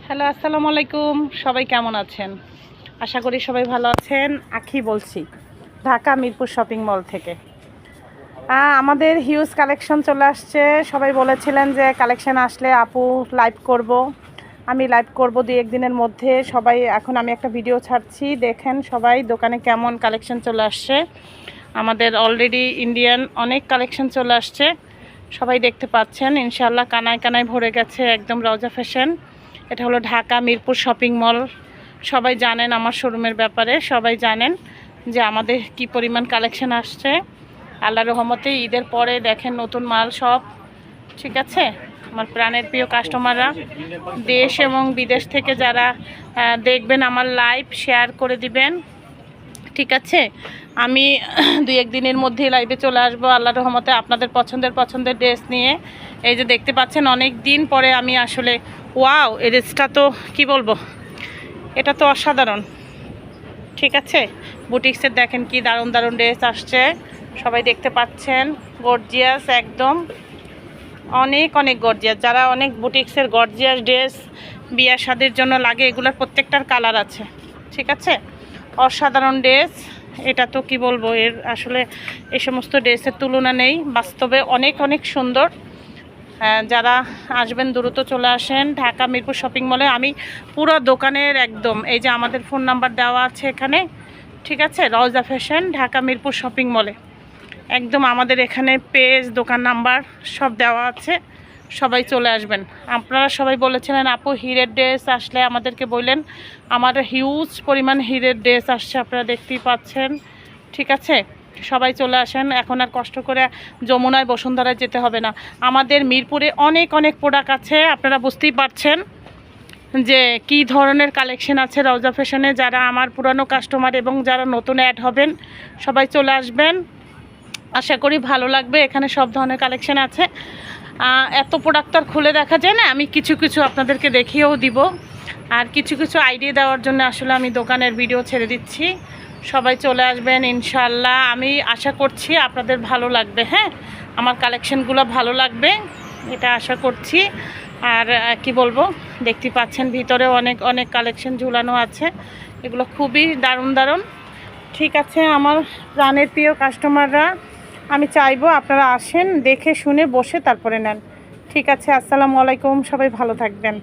Hello, আসসালামু আলাইকুম। সবাই কেমন আছেন? আশা করি সবাই ভালো আছেন। আখি বলছি, ঢাকা মিরপুর শপিং মল থেকে। আমাদের হিউজ কালেকশন চলে আসছে। সবাই বলেছিলেন যে কালেকশন আসলে আপু লাইভ করব। আমি লাইভ করব 2-1 দিনের মধ্যে। এখন আমি একটা ভিডিও ছাড়ছি, দেখেন সবাই দোকানে কেমন কালেকশন চলে আসছে। আমাদের অলরেডি ইন্ডিয়ান অনেক কালেকশন চলে আসছে, সবাই দেখতে পাচ্ছেন। ইনশাআল্লাহ কানায় কানায় ভরে গেছে একদম রওজা ফ্যাশন। এটা হলো ঢাকা মিরপুর শপিং মল। সবাই জানেন আমার শোরুমের ব্যাপারে, সবাই জানেন যে আমাদের কি পরিমাণ কালেকশন আসছে। আল্লাহর রহমতে ঈদের পরে দেখেন নতুন মাল সব, ঠিক আছে। আমার প্রাণের প্রিয় কাস্টমাররা, দেশ এবং বিদেশ থেকে যারা দেখবেন আমার লাইভ, শেয়ার করে দিবেন, ঠিক আছে। আমি 2-1 দিনের মধ্যেই লাইভে চলে আসবো আল্লাহর রহমতে আপনাদের পছন্দের ড্রেস নিয়ে। এই যে দেখতে পাচ্ছেন অনেক দিন পরে আমি আসলে, ওয়াও, এই ড্রেসটা তো কি বলবো, এটা তো অসাধারণ, ঠিক আছে। বুটিক্সের দেখেন কি দারুণ দারুণ ড্রেস আসছে, সবাই দেখতে পাচ্ছেন। গর্জিয়াস একদম, অনেক অনেক গর্জিয়াস। যারা অনেক বুটিক্সের গর্জিয়াস ড্রেস বিয়া শাদির জন্য লাগে, এগুলোর প্রত্যেকটার কালার আছে, ঠিক আছে। অসাধারণ ড্রেস, এটা তো কি বলবো, এর আসলে এই সমস্ত ড্রেসের তুলনা নেই। বাস্তবে অনেক অনেক সুন্দর। যারা আসবেন দ্রুত চলে আসেন ঢাকা মিরপুর শপিং মলে। আমি পুরো দোকানের একদম, এই যে আমাদের ফোন নাম্বার দেওয়া আছে এখানে, ঠিক আছে। রওজা ফ্যাশন ঢাকা মিরপুর শপিং মলে একদম আমাদের এখানে পেজ, দোকান নাম্বার সব দেওয়া আছে। সবাই চলে আসবেন। আপনারা সবাই বলেছিলেন আপু হিরের ড্রেস আসলে আমাদেরকে বললেন। আমার হিউজ পরিমাণ হিরের ড্রেস আসছে, আপনারা দেখতেই পাচ্ছেন, ঠিক আছে। সবাই চলে আসেন, এখন আর কষ্ট করে যমুনায় বসুন্ধরায় যেতে হবে না। আমাদের মিরপুরে অনেক অনেক প্রোডাক্ট আছে, আপনারা বুঝতেই পারছেন যে কি ধরনের কালেকশন আছে রওজা ফ্যাশনে। যারা আমার পুরানো কাস্টমার এবং যারা নতুন অ্যাড হবেন, সবাই চলে আসবেন, আশা করি ভালো লাগবে। এখানে সব ধরনের কালেকশন আছে। এত প্রোডাক্ট আর খুলে দেখা যায় না, আমি কিছু কিছু আপনাদেরকে দেখিয়েও দিব, আর কিছু কিছু আইডিয়া দেওয়ার জন্য আসলে আমি দোকানের ভিডিও ছেড়ে দিচ্ছি। সবাই চলে আসবেন ইনশাল্লাহ। আমি আশা করছি আপনাদের ভালো লাগবে, হ্যাঁ, আমার কালেকশনগুলো ভালো লাগবে, এটা আশা করছি। আর কি বলবো, দেখতে পাচ্ছেন ভিতরে অনেক অনেক কালেকশন ঝুলানো আছে, এগুলো খুবই দারুণ দারুণ, ঠিক আছে। আমার প্রাণের প্রিয় কাস্টমাররা, আমি চাইবো আপনারা আসেন, দেখে শুনে বসে তারপরে নেন, ঠিক আছে। আসসালামু আলাইকুম, সবাই ভালো থাকবেন।